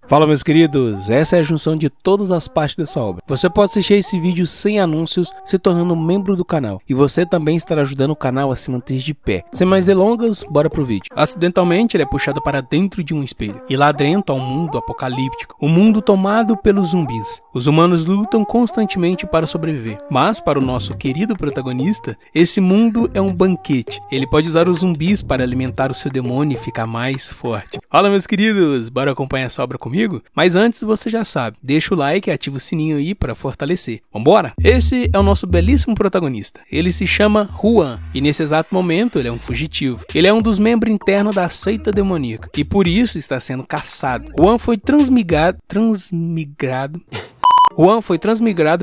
Fala meus queridos, essa é a junção de todas as partes dessa obra. Você pode assistir esse vídeo sem anúncios, se tornando membro do canal. E você também estará ajudando o canal a se manter de pé. Sem mais delongas, bora pro vídeo. Acidentalmente ele é puxado para dentro de um espelho. E lá dentro há um mundo apocalíptico. Um mundo tomado pelos zumbis. Os humanos lutam constantemente para sobreviver. Mas para o nosso querido protagonista, esse mundo é um banquete. Ele pode usar os zumbis para alimentar o seu demônio e ficar mais forte. Fala meus queridos, bora acompanhar essa obra comigo? Mas antes você já sabe, deixa o like e ativa o sininho aí para fortalecer. Vambora? Esse é o nosso belíssimo protagonista. Ele se chama Juan e nesse exato momento ele é um fugitivo. Ele é um dos membros internos da seita demoníaca e por isso está sendo caçado. Juan foi transmigrado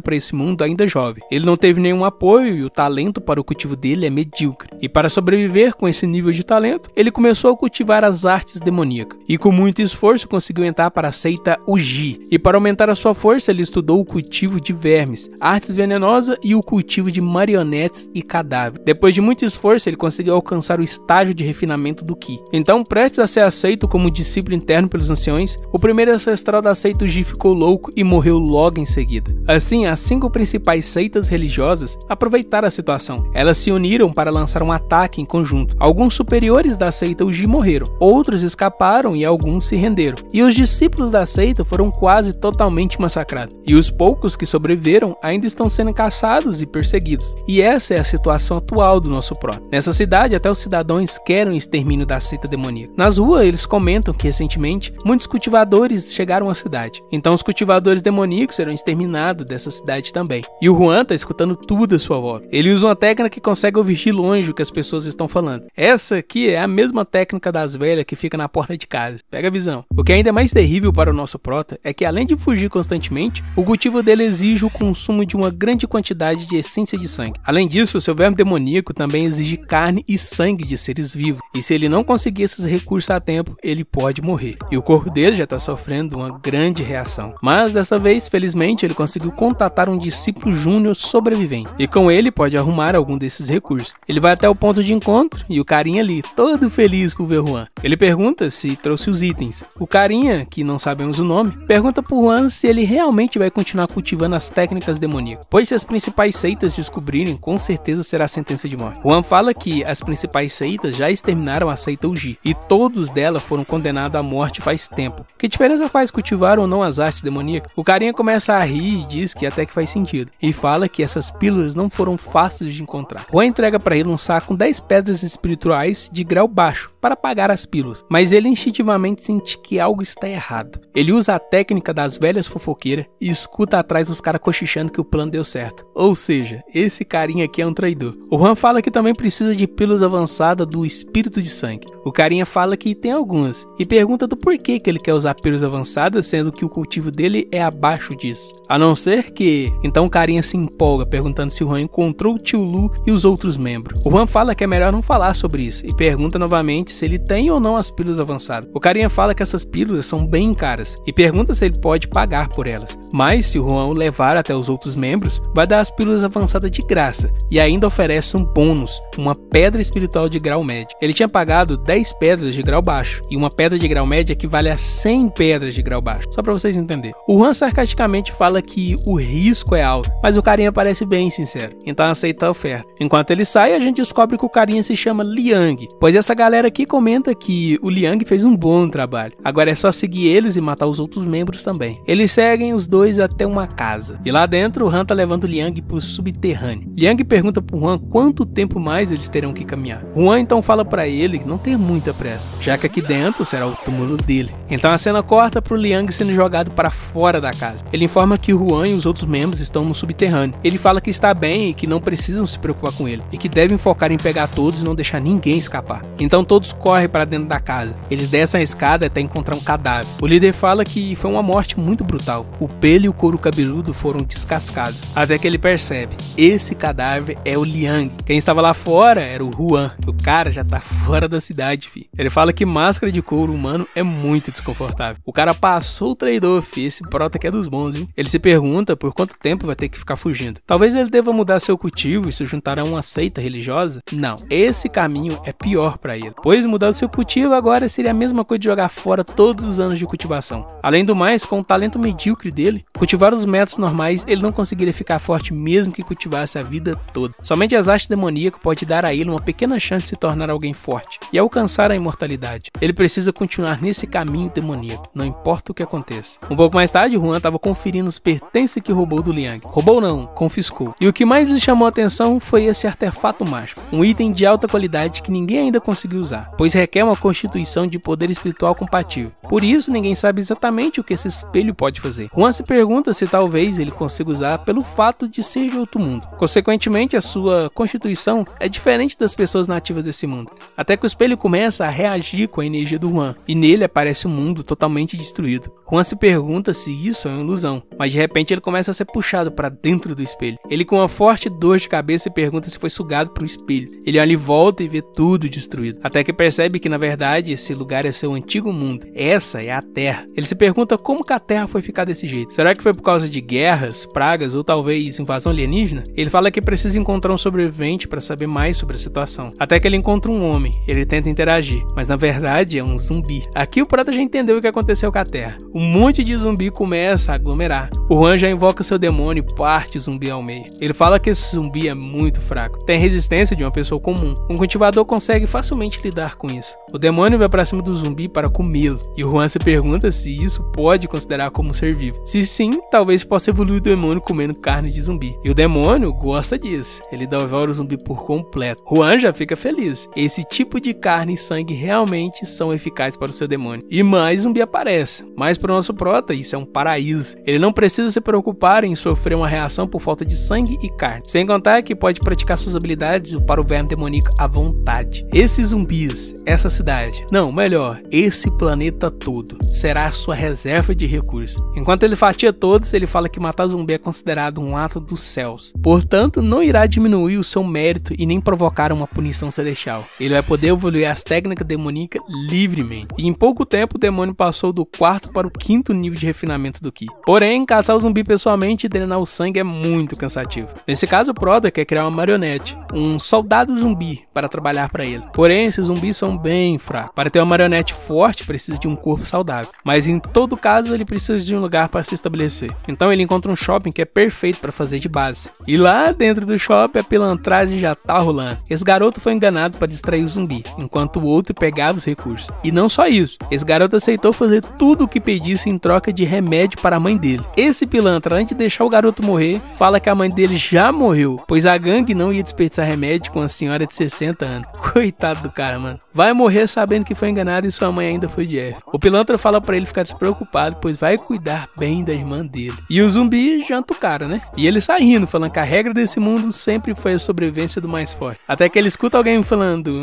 para esse mundo ainda jovem. Ele não teve nenhum apoio e o talento para o cultivo dele é medíocre. E para sobreviver com esse nível de talento, ele começou a cultivar as artes demoníacas. E com muito esforço conseguiu entrar para a seita Uji. E para aumentar a sua força, ele estudou o cultivo de vermes, artes venenosas e o cultivo de marionetes e cadáveres. Depois de muito esforço, ele conseguiu alcançar o estágio de refinamento do Ki. Então, prestes a ser aceito como discípulo interno pelos anciões, o primeiro ancestral da seita Uji ficou louco e morreu logo em seguida. Assim, as 5 principais seitas religiosas aproveitaram a situação. Elas se uniram para lançar um ataque em conjunto. Alguns superiores da seita Uji morreram, outros escaparam e alguns se renderam. E os discípulos da seita foram quase totalmente massacrados. E os poucos que sobreviveram ainda estão sendo caçados e perseguidos. E essa é a situação atual do nosso prota. Nessa cidade, até os cidadãos querem o extermínio da seita demoníaca. Nas ruas, eles comentam que recentemente muitos cultivadores chegaram à cidade. Então os cultivadores demoníacos serão exterminados dessa cidade também. E o Juan tá escutando tudo à sua volta. Ele usa uma técnica que consegue ouvir de longe o que as pessoas estão falando. Essa aqui é a mesma técnica das velhas que fica na porta de casa. Pega a visão. O que ainda é mais terrível para o nosso prota é que além de fugir constantemente, o cultivo dele exige o consumo de uma grande quantidade de essência de sangue. Além disso, o seu verme demoníaco também exige carne e sangue de seres vivos. E se ele não conseguir esses recursos a tempo, ele pode morrer. E o corpo dele já está sofrendo uma grande reação. Mas dessa vez, felizmente, ele conseguiu contatar um discípulo júnior sobrevivente. E com ele pode arrumar algum desses recursos. Ele vai até o ponto de encontro e o carinha ali, todo feliz por ver Juan. Ele pergunta se trouxe os itens. O carinha, que não sabemos o nome, pergunta por Juan se ele realmente vai continuar cultivando as técnicas demoníacas. Pois se as principais seitas descobrirem, com certeza será a sentença de morte. Juan fala que as principais seitas já exterminaram a seita Uji. E todos dela foram condenados à morte faz tempo. Que diferença faz cultivar ou não as artes demoníacas? O carinha começa a rir e diz que até que faz sentido. E fala que essas pílulas não foram fáceis de encontrar. Juan entrega para ele um saco com 10 pedras espirituais de grau baixo para pagar as pílulas, mas ele instintivamente sente que algo está errado. Ele usa a técnica das velhas fofoqueiras e escuta atrás os caras cochichando que o plano deu certo. Ou seja, esse carinha aqui é um traidor. O Juan fala que também precisa de pílulas avançadas do espírito de sangue. O carinha fala que tem algumas e pergunta do porquê que ele quer usar pílulas avançadas, sendo que o cultivo dele é abaixo disso. A não ser que... Então o carinha se empolga perguntando se o Juan encontrou o tio Lu e os outros membros. O Juan fala que é melhor não falar sobre isso e pergunta novamente se ele tem ou não as pílulas avançadas. O carinha fala que essas pílulas são bem caras e pergunta se ele pode pagar por elas. Mas se o Juan o levar até os outros membros, vai dar as pílulas avançadas de graça e ainda oferece um bônus, uma pedra espiritual de grau médio. Ele tinha pagado 10 pedras de grau baixo e uma pedra de grau médio equivale a 100 pedras de grau baixo. Só pra vocês entenderem. O Juan sarcasticamente fala que o risco é alto, mas o carinha parece bem sincero, então aceita a oferta. Enquanto ele sai, a gente descobre que o carinha se chama Liang, pois essa galera aqui comenta que o Liang fez um bom trabalho. Agora é só seguir eles e matar os outros membros também. Eles seguem os dois até uma casa, e lá dentro o Han tá levando o Liang pro subterrâneo. Liang pergunta pro Juan quanto tempo mais eles terão que caminhar. Juan então fala pra ele não ter muita pressa, já que aqui dentro será o túmulo dele. Então a cena corta pro Liang sendo jogado para fora da casa. Ele informa que o Juan e os outros membros estão no subterrâneo. Ele fala que está bem e que não precisam se preocupar com ele, e que devem focar em pegar todos e não deixar ninguém escapar. Então todos correm para dentro da casa. Eles descem a escada até encontrar um cadáver. O líder fala que foi uma morte muito brutal. O pelo e o couro cabeludo foram descascados. Até que ele percebe, esse cadáver é o Liang. Quem estava lá fora era o Juan. O cara já tá fora da cidade, fi. Ele fala que máscara de couro humano é muito desconfortável. O cara passou o traidor, fi. Esse prota aqui é dos bons, viu? sozinho. Ele se pergunta por quanto tempo vai ter que ficar fugindo. Talvez ele deva mudar seu cultivo e se juntar a uma seita religiosa? Não, esse caminho é pior para ele, pois mudar o seu cultivo agora seria a mesma coisa de jogar fora todos os anos de cultivação. Além do mais, com o talento medíocre dele, cultivar os métodos normais, ele não conseguiria ficar forte mesmo que cultivasse a vida toda. Somente as artes demoníacas pode dar a ele uma pequena chance de se tornar alguém forte e alcançar a imortalidade. Ele precisa continuar nesse caminho demoníaco, não importa o que aconteça. Um pouco mais tarde, Juan estava conferindo os pertences que roubou do Liang. Roubou não, confiscou. E o que mais lhe chamou a atenção foi esse artefato mágico, um item de alta qualidade que ninguém ainda conseguiu usar, pois requer uma constituição de poder espiritual compatível. Por isso, ninguém sabe exatamente o que esse espelho pode fazer. Juan se pergunta se talvez ele consiga usar pelo fato de ser de outro mundo. Consequentemente, a sua constituição é diferente das pessoas nativas desse mundo. Até que o espelho começa a reagir com a energia do Juan, e nele aparece um mundo totalmente destruído. Juan se pergunta se isso é uma ilusão, mas de repente ele começa a ser puxado para dentro do espelho. Ele, com uma forte dor de cabeça, se pergunta se foi sugado para o espelho. Ele olha em volta e vê tudo destruído, até que percebe que na verdade esse lugar é seu antigo mundo. Essa é a Terra. Ele se pergunta como que a Terra foi ficar desse jeito. Será que foi por causa de guerras, pragas ou talvez invasão alienígena? Ele fala que precisa encontrar um sobrevivente para saber mais sobre a situação. Até que ele encontra um homem. Ele tenta interagir, mas na verdade é um zumbi. Aqui o Prota já entendeu o que aconteceu com a Terra. Um monte de zumbi começa a aglomerar. O Juan já invoca seu demônio e parte o zumbi ao meio. Ele fala que esse zumbi é muito fraco, tem resistência de uma pessoa comum. Um cultivador consegue facilmente lidar com isso. O demônio vai para cima do zumbi para comê-lo, e o Juan se pergunta se isso pode considerar como um ser vivo. Se sim, talvez possa evoluir o demônio comendo carne de zumbi. E o demônio gosta disso, ele devora o zumbi por completo. Juan já fica feliz. Esse tipo de carne e sangue realmente são eficazes para o seu demônio. E mais zumbi aparece. Mas para o nosso Prota, isso é um paraíso. Ele não precisa se preocupar em sofrer uma reação por falta de sangue e carne. Sem contar que pode praticar suas habilidades para o verme demoníaco à vontade. Esses zumbis, essa cidade, não, melhor, esse planeta todo, será a sua reserva de recursos. Enquanto ele fatia todos, ele fala que matar zumbi é considerado um ato dos céus. Portanto, não irá diminuir o seu mérito e nem provocar uma punição celestial. Ele vai poder evoluir as técnicas demoníacas livremente. E em pouco tempo, o demônio passou do 4º para o 5º nível de refinamento do Ki. Porém, caçar o zumbi pessoalmente e drenar o sangue é muito cansativo. Nesse caso, o Prota quer criar uma marionete, um soldado zumbi, para trabalhar para ele. Porém, esses zumbis são bem fracos. Para ter uma marionete forte, precisa de um corpo saudável. Mas em todo caso, ele precisa de um lugar para se estabelecer. Então ele encontra um shopping que é perfeito para fazer de base. E lá dentro do shopping, a pilantragem já tá rolando. Esse garoto foi enganado para distrair o zumbi, enquanto o outro pegava os recursos. E não só isso, esse garoto aceitou fazer tudo o que pedisse em troca de remédio para a mãe dele. Esse pilantra, antes de deixar o garoto morrer, fala que a mãe dele já morreu, pois a gangue não ia desperdiçar remédio com uma senhora de 60 anos. Coitado do cara, mano. Vai morrer sabendo que foi enganado e sua mãe ainda foi de F. O pilantra fala pra ele ficar despreocupado, pois vai cuidar bem da irmã dele. E o zumbi janta o cara, né? E ele sai rindo, falando que a regra desse mundo sempre foi a sobrevivência do mais forte. Até que ele escuta alguém falando,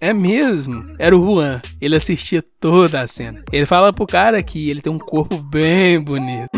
é mesmo? Era o Juan. Ele assistia toda a cena. Ele fala pro cara que ele tem um corpo bem bonito.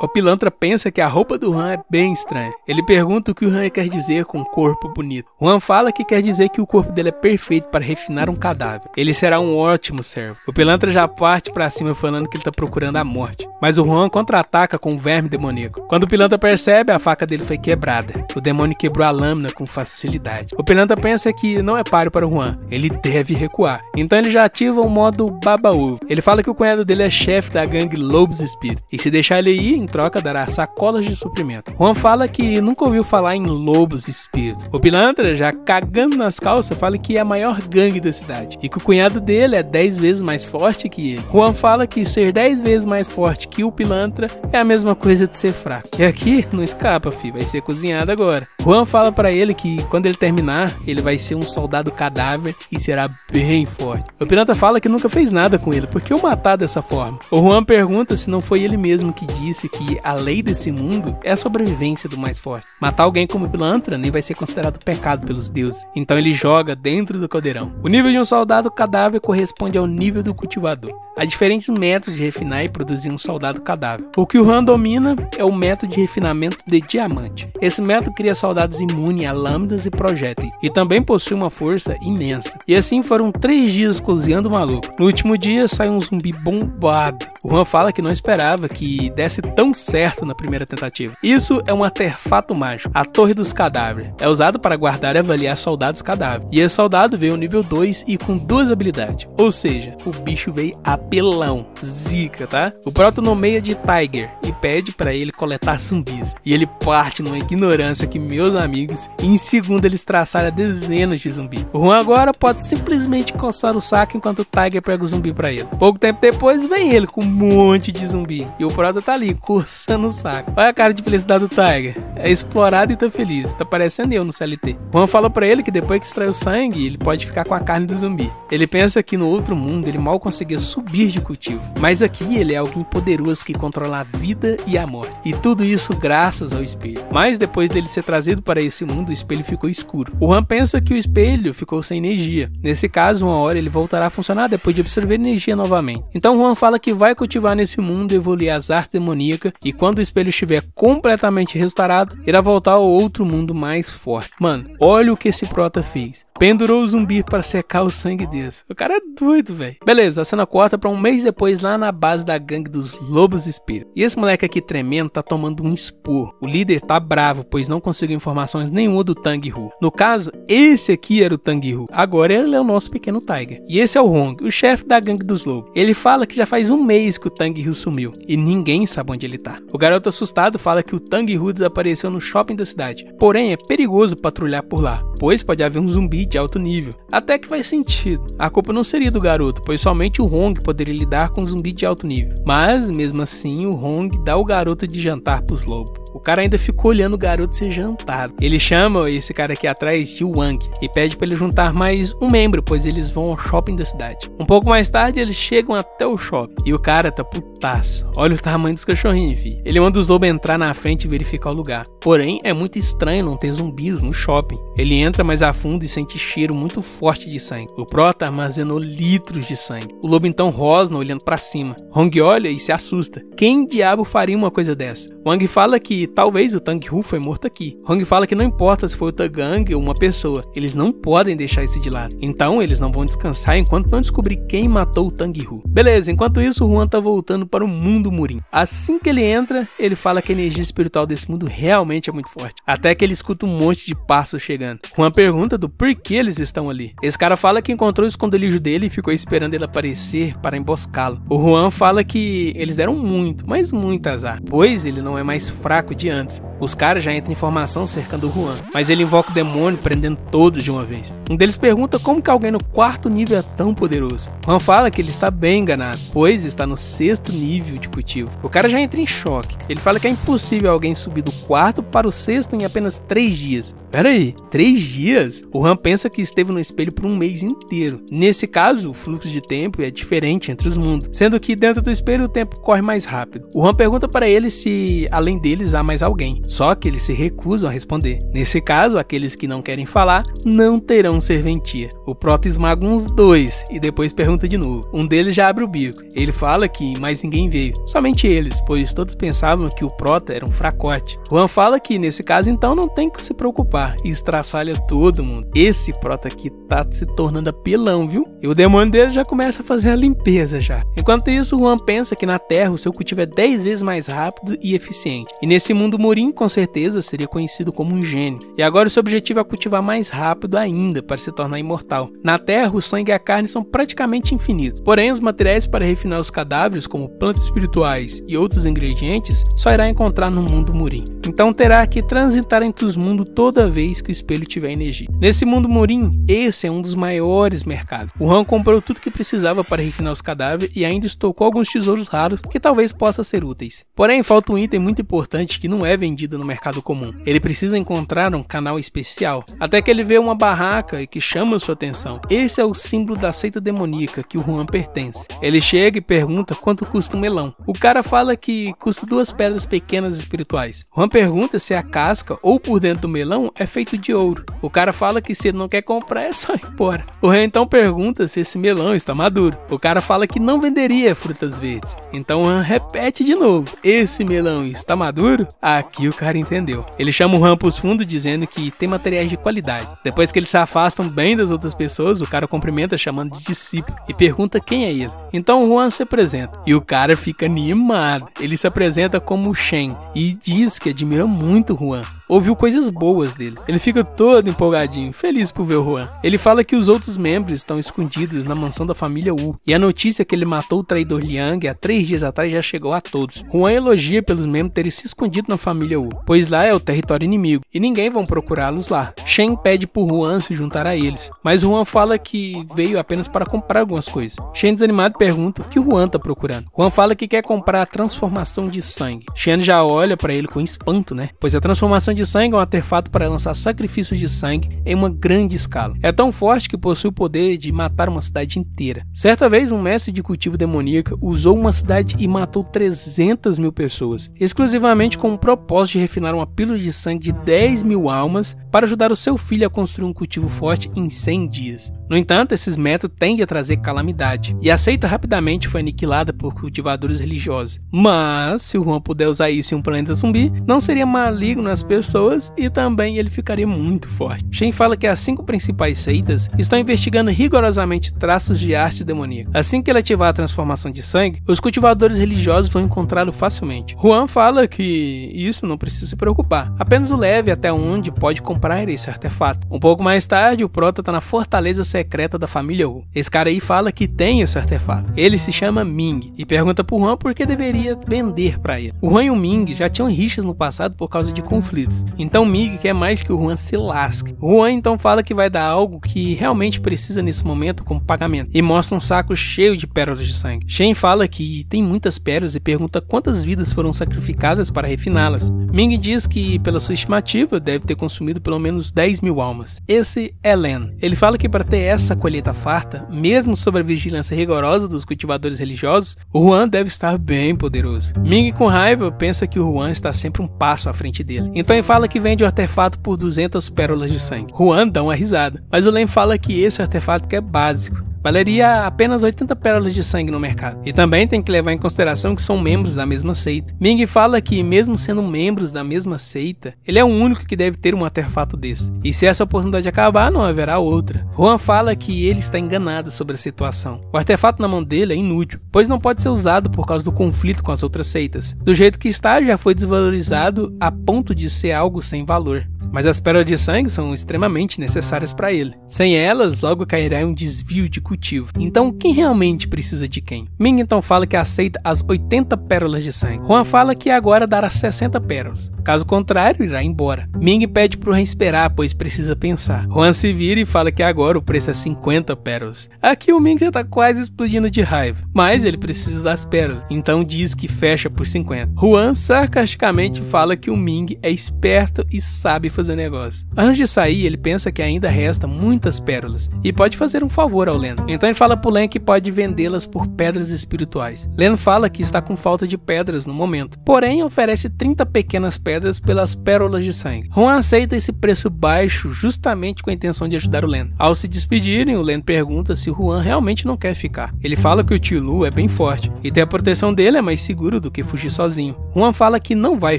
O pilantra pensa que a roupa do Juan é bem estranha. Ele pergunta o que o Juan quer dizer com corpo bonito. Juan fala que quer dizer que o corpo dele é perfeito para refinar um cadáver. Ele será um ótimo servo. O pilantra já parte pra cima falando que ele tá procurando a morte. Mas o Juan contra-ataca com o verme demoníaco. Quando o pilantra percebe, a faca dele foi quebrada. O demônio quebrou a lâmina com facilidade. O pilantra pensa que não é páreo para o Juan. Ele deve recuar. Então ele já ativa o modo baba-ovo. Ele fala que o cunhado dele é chefe da gangue Lobos Espíritos. E se deixar ele ir, em troca dará sacolas de suprimento. Juan fala que nunca ouviu falar em Lobos Espíritos. O pilantra, já cagando nas calças, fala que é a maior gangue da cidade. E que o cunhado dele é 10 vezes mais forte que ele. Juan fala que ser 10 vezes mais forte que o pilantra é a mesma coisa de ser fraco. E aqui não escapa, filho, vai ser cozinhado agora. Juan fala pra ele que quando ele terminar, ele vai ser um soldado cadáver e será bem forte. O pilantra fala que nunca fez nada com ele, por que o matar dessa forma? O Juan pergunta se não foi ele mesmo que disse que a lei desse mundo é a sobrevivência do mais forte. Matar alguém como o pilantra nem vai ser considerado pecado pelos deuses. Então ele joga dentro do caldeirão. O nível de um soldado cadáver corresponde ao nível do cultivador. há diferentes métodos de refinar e produzir um soldado cadáver. O que o Juan domina é o método de refinamento de diamante. Esse método cria soldados imunes a lâminas e projéteis, e também possui uma força imensa. E assim foram 3 dias cozinhando o maluco. No último dia sai um zumbi bombado. O Juan fala que não esperava que desse tão certo na primeira tentativa. Isso é um artefato mágico, a Torre dos Cadáveres. É usado para guardar e avaliar soldados cadáveres. E esse soldado veio ao nível 2 e com 2 habilidades. Ou seja, o bicho veio apelão, zica, tá? O Proto nomeia de Tiger e pede para ele coletar zumbis. E ele parte numa ignorância que, meus amigos, em segundo eles traçaram dezenas de zumbis. O Juan agora pode simplesmente coçar o saco enquanto o Tiger pega o zumbi para ele. Pouco tempo depois vem ele com um monte de zumbi. E o Proto tá ali, coçando o saco. Olha a cara de felicidade do Tiger. É explorado e tá feliz. Tá parecendo eu no CLT. Juan fala pra ele que depois que extrai o sangue, ele pode ficar com a carne do zumbi. Ele pensa que no outro mundo ele mal conseguia subir de cultivo. Mas aqui ele é alguém poderoso que controla a vida e a morte. E tudo isso graças ao espelho. Mas depois dele ser trazido para esse mundo, o espelho ficou escuro. O Juan pensa que o espelho ficou sem energia. Nesse caso, uma hora ele voltará a funcionar depois de absorver energia novamente. Então Juan fala que vai cultivar nesse mundo, evoluir as artes demoníacas, e quando o espelho estiver completamente restaurado, irá voltar ao outro mundo mais forte. Mano, olha o que esse prota fez. Pendurou o zumbi para secar o sangue desse. O cara é doido, velho. Beleza, a cena corta pra um mês depois lá na base da gangue dos Lobos Espíritos. E esse moleque aqui tremendo tá tomando um esporro. O líder tá bravo, pois não conseguiu informações nenhuma do Tang Hu. No caso, esse aqui era o Tang Hu. Agora ele é o nosso pequeno Tiger. E esse é o Hong, o chefe da gangue dos Lobos. Ele fala que já faz um mês que o Tang Hu sumiu e ninguém sabe onde ele tá. O garoto assustado fala que o Tang Hu desapareceu no shopping da cidade. Porém, é perigoso patrulhar por lá, pois pode haver um zumbi de alto nível. Até que faz sentido. A culpa não seria do garoto, pois somente o Hong poderia lidar com um zumbi de alto nível. Mas, mesmo assim, o Hong dá o garoto de jantar pros lobos. O cara ainda ficou olhando o garoto ser jantado. Ele chama esse cara aqui atrás de Wang e pede para ele juntar mais um membro, pois eles vão ao shopping da cidade. Um pouco mais tarde, eles chegam até o shopping e o cara tá putaço. Olha o tamanho dos cachorrinhos, filho. Ele manda os lobos entrar na frente e verificar o lugar. Porém, é muito estranho não ter zumbis no shopping. Ele entra mais a fundo e sente cheiro muito forte de sangue. O Prota armazenou litros de sangue. O lobo então rosna olhando para cima. Hong olha e se assusta. Quem diabo faria uma coisa dessa? Wang fala que talvez o Tang Hu foi morto aqui. Hong fala que não importa se foi outra gangue ou uma pessoa, eles não podem deixar isso de lado. Então eles não vão descansar enquanto não descobrir quem matou o Tang Hu. Beleza, enquanto isso o Juan tá voltando para o mundo Murim. Assim que ele entra, ele fala que a energia espiritual desse mundo realmente é muito forte. Até que ele escuta um monte de passos chegando. Juan pergunta do porquê eles estão ali. Esse cara fala que encontrou o esconderijo dele e ficou esperando ele aparecer para emboscá-lo. O Juan fala que eles deram muito, mas muito azar, pois ele não é mais fraco de antes. Os caras já entram em formação cercando o Juan, mas ele invoca o demônio prendendo todos de uma vez. Um deles pergunta como que alguém no 4º nível é tão poderoso. Juan fala que ele está bem enganado, pois está no 6º nível de cultivo. O cara já entra em choque. Ele fala que é impossível alguém subir do 4º para o 6º em apenas 3 dias. Pera aí, 3 dias? O Juan pensa que esteve no espelho por um mês inteiro. Nesse caso, o fluxo de tempo é diferente entre os mundos, sendo que dentro do espelho o tempo corre mais rápido. O Juan pergunta para ele se além deles há mais alguém, só que eles se recusam a responder. Nesse caso, aqueles que não querem falar não terão serventia. O Prota esmaga uns 2 e depois pergunta de novo. Um deles já abre o bico. Ele fala que mais ninguém veio, somente eles, pois todos pensavam que o Prota era um fracote. Juan fala que nesse caso então não tem que se preocupar e estraçalha todo mundo. Esse Prota aqui tá se tornando apelão, viu? E o demônio dele já começa a fazer a limpeza já. Enquanto isso, o Juan pensa que na Terra o seu cultivo é 10 vezes mais rápido e eficiente. E nesse mundo Murim, com certeza, seria conhecido como um gênio. E agora o seu objetivo é cultivar mais rápido ainda para se tornar imortal. Na Terra, o sangue e a carne são praticamente infinitos. Porém, os materiais para refinar os cadáveres, como plantas espirituais e outros ingredientes, só irá encontrar no mundo Murim. Então terá que transitar entre os mundos toda vez que o espelho tiver energia. Nesse mundo Murim, esse é um dos maiores mercados. O Han comprou tudo que precisava para refinar os cadáveres e ainda estocou alguns tesouros raros que talvez possam ser úteis. Porém, falta um item muito importante que não é vendido no mercado comum. Ele precisa encontrar um canal especial, até que ele vê uma barraca que chama sua atenção. Esse é o símbolo da seita demoníaca que o Juan pertence. Ele chega e pergunta quanto custa um melão. O cara fala que custa 2 pedras pequenas espirituais. Juan pergunta se a casca ou por dentro do melão é feito de ouro. O cara fala que se ele não quer comprar é só ir embora. O rei então pergunta se esse melão está maduro. O cara fala que não venderia frutas verdes. Então o Han repete de novo: esse melão está maduro? Aqui o cara entendeu. Ele chama o Han para os fundos dizendo que tem materiais de qualidade. Depois que eles se afastam bem das outras pessoas, o cara cumprimenta chamando de discípulo e pergunta quem é ele. Então o Han se apresenta e o cara fica animado. Ele se apresenta como Shen e diz que admira muito o Juan. Ouviu coisas boas dele. Ele fica todo empolgadinho, feliz por ver o Juan. Ele fala que os outros membros estão escondidos na mansão da família Wu. E a notícia que ele matou o traidor Liang há 3 dias atrás já chegou a todos. Juan elogia pelos membros terem se escondido na família Wu, pois lá é o território inimigo e ninguém vão procurá-los lá. Shen pede por Juan se juntar a eles, mas Juan fala que veio apenas para comprar algumas coisas. Shen, desanimado, pergunta o que Juan está procurando. Juan fala que quer comprar a transformação de sangue. Shen já olha para ele com espanto, pois a transformação de sangue é um artefato para lançar sacrifícios de sangue em uma grande escala. É tão forte que possui o poder de matar uma cidade inteira. Certa vez, um mestre de cultivo demoníaco usou uma cidade e matou 300 mil pessoas, exclusivamente com o propósito de refinar uma pílula de sangue de 10 mil almas para ajudar o seu filho a construir um cultivo forte em 100 dias. No entanto, esses métodos tendem a trazer calamidade, e a seita rapidamente foi aniquilada por cultivadores religiosos. Mas, se o Juan puder usar isso em um planeta zumbi, não seria maligno nas pessoas e também ele ficaria muito forte. Shen fala que as 5 principais seitas estão investigando rigorosamente traços de arte demoníaca. Assim que ele ativar a transformação de sangue, os cultivadores religiosos vão encontrá-lo facilmente. Juan fala que isso não precisa se preocupar, apenas o leve até onde pode comprar esse artefato. Um pouco mais tarde, o Prota está na fortaleza secreta da família Wu. Esse cara aí fala que tem esse artefato. Ele se chama Ming e pergunta pro Juan por que deveria vender para ele. O Juan e o Ming já tinham rixas no passado por causa de conflitos. Então Ming quer mais que o Juan se lasque. O Juan então fala que vai dar algo que realmente precisa nesse momento como pagamento e mostra um saco cheio de pérolas de sangue. Shen fala que tem muitas pérolas e pergunta quantas vidas foram sacrificadas para refiná-las. Ming diz que, pela sua estimativa, deve ter consumido pelo menos 10 mil almas. Esse é Len. Ele fala que para ter essa colheita farta, mesmo sob a vigilância rigorosa dos cultivadores religiosos, o Juan deve estar bem poderoso. Ming, com raiva, pensa que o Juan está sempre um passo à frente dele. Então ele fala que vende o artefato por 200 pérolas de sangue. Juan dá uma risada, mas o Len fala que esse artefato que é básico. Valeria apenas 80 pérolas de sangue no mercado. E também tem que levar em consideração que são membros da mesma seita. Ming fala que, mesmo sendo membros da mesma seita, ele é o único que deve ter um artefato desse. E se essa oportunidade acabar, não haverá outra. Juan fala que ele está enganado sobre a situação. O artefato na mão dele é inútil, pois não pode ser usado por causa do conflito com as outras seitas. Do jeito que está, já foi desvalorizado a ponto de ser algo sem valor. Mas as pérolas de sangue são extremamente necessárias para ele. Sem elas, logo cairá em um desvio de cultivo. Então, quem realmente precisa de quem? Ming então fala que aceita as 80 pérolas de sangue. Juan fala que agora dará 60 pérolas. Caso contrário, irá embora. Ming pede pro Juan esperar, pois precisa pensar. Juan se vira e fala que agora o preço é 50 pérolas. Aqui o Ming já tá quase explodindo de raiva, mas ele precisa das pérolas, então diz que fecha por 50. Juan sarcasticamente fala que o Ming é esperto e sabe fazer negócio. Antes de sair, ele pensa que ainda resta muitas pérolas e pode fazer um favor ao Len. Então ele fala pro Len que pode vendê-las por pedras espirituais. Len fala que está com falta de pedras no momento, porém oferece 30 pequenas pedras pelas pérolas de sangue. Juan aceita esse preço baixo justamente com a intenção de ajudar o Len. Ao se despedirem, o Len pergunta se o Juan realmente não quer ficar. Ele fala que o tio Lu é bem forte e ter a proteção dele é mais seguro do que fugir sozinho. Juan fala que não vai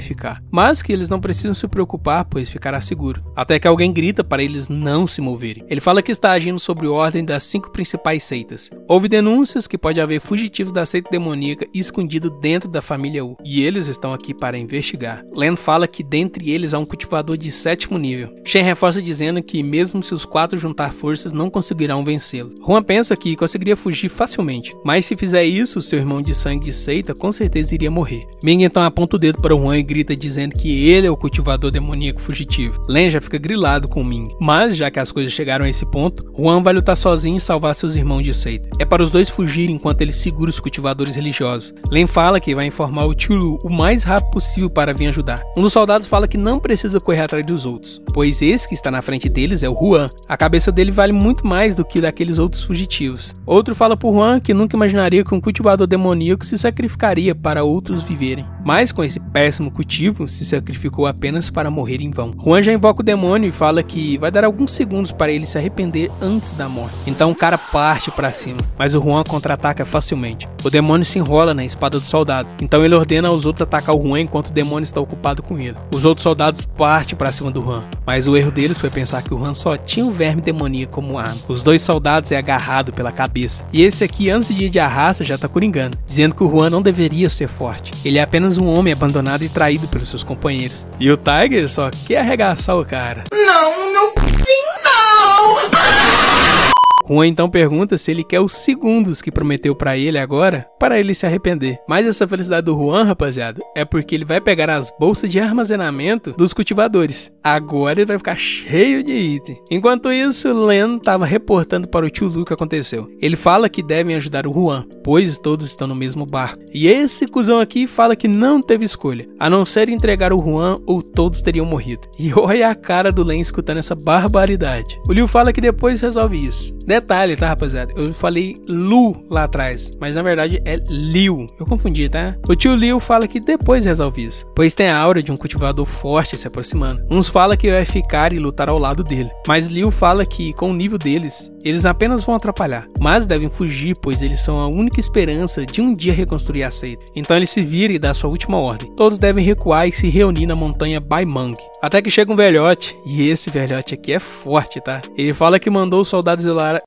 ficar, mas que eles não precisam se preocupar, pois ficará seguro. Até que alguém grita para eles não se moverem. Ele fala que está agindo sob ordem das 5 principais seitas. Houve denúncias que pode haver fugitivos da seita demoníaca escondidos dentro da família Wu, e eles estão aqui para investigar. Len fala que dentre eles há um cultivador de 7º nível. Shen reforça dizendo que mesmo se os 4 juntar forças, não conseguirão vencê-lo. Juan pensa que conseguiria fugir facilmente, mas se fizer isso, seu irmão de sangue de seita com certeza iria morrer. Ming então aponta o dedo para o Juan e grita dizendo que ele é o cultivador demoníaco fugitivo. Len já fica grilado com Ming, mas já que as coisas chegaram a esse ponto, Juan vai lutar sozinho e salvar seus irmãos de seita. É para os dois fugirem enquanto ele segura os cultivadores religiosos. Len fala que vai informar o tio Lu o mais rápido possível para vir ajudar. Um dos soldados fala que não precisa correr atrás dos outros, pois esse que está na frente deles é o Juan. A cabeça dele vale muito mais do que daqueles outros fugitivos. Outro fala por Juan que nunca imaginaria que um cultivador demoníaco se sacrificaria para outros viverem, mas com esse péssimo cultivo se sacrificou apenas para morrer em vão. Juan já invoca o demônio e fala que vai dar alguns segundos para ele se arrepender antes da morte. Então o cara parte para cima, mas o Juan contra-ataca facilmente. O demônio se enrola na espada do soldado, então ele ordena aos outros atacar o Juan enquanto o demônio está ocupado com ele. Os outros soldados partem para cima do Juan, mas o erro deles foi pensar que o Juan só tinha o verme demoníaco como arma. Os dois soldados é agarrado pela cabeça, e esse aqui antes de ir de arrasta já tá coringando, dizendo que o Juan não deveria ser forte. Ele é apenas um homem abandonado e traído pelos seus companheiros. E o Tiger só quer arregaçar o cara. Não, não. Juan então pergunta se ele quer os segundos que prometeu pra ele agora, para ele se arrepender. Mas essa felicidade do Juan, rapaziada, é porque ele vai pegar as bolsas de armazenamento dos cultivadores. Agora ele vai ficar cheio de item. Enquanto isso, Len estava reportando para o tio Lu o que aconteceu. Ele fala que devem ajudar o Juan, pois todos estão no mesmo barco. E esse cuzão aqui fala que não teve escolha, a não ser entregar o Juan ou todos teriam morrido. E olha a cara do Len escutando essa barbaridade. O Liu fala que depois resolve isso. Detalhe, tá, rapaziada? Eu falei Lu lá atrás, mas na verdade é Liu. Eu confundi, tá? O tio Liu fala que depois resolve isso, pois tem a aura de um cultivador forte se aproximando. Uns falam que vai ficar e lutar ao lado dele, mas Liu fala que com o nível deles, eles apenas vão atrapalhar, mas devem fugir, pois eles são a única esperança de um dia reconstruir a seita. Então ele se vira e dá sua última ordem. Todos devem recuar e se reunir na montanha Baimang. Até que chega um velhote, e esse velhote aqui é forte, tá? Ele fala que mandou os soldados isolar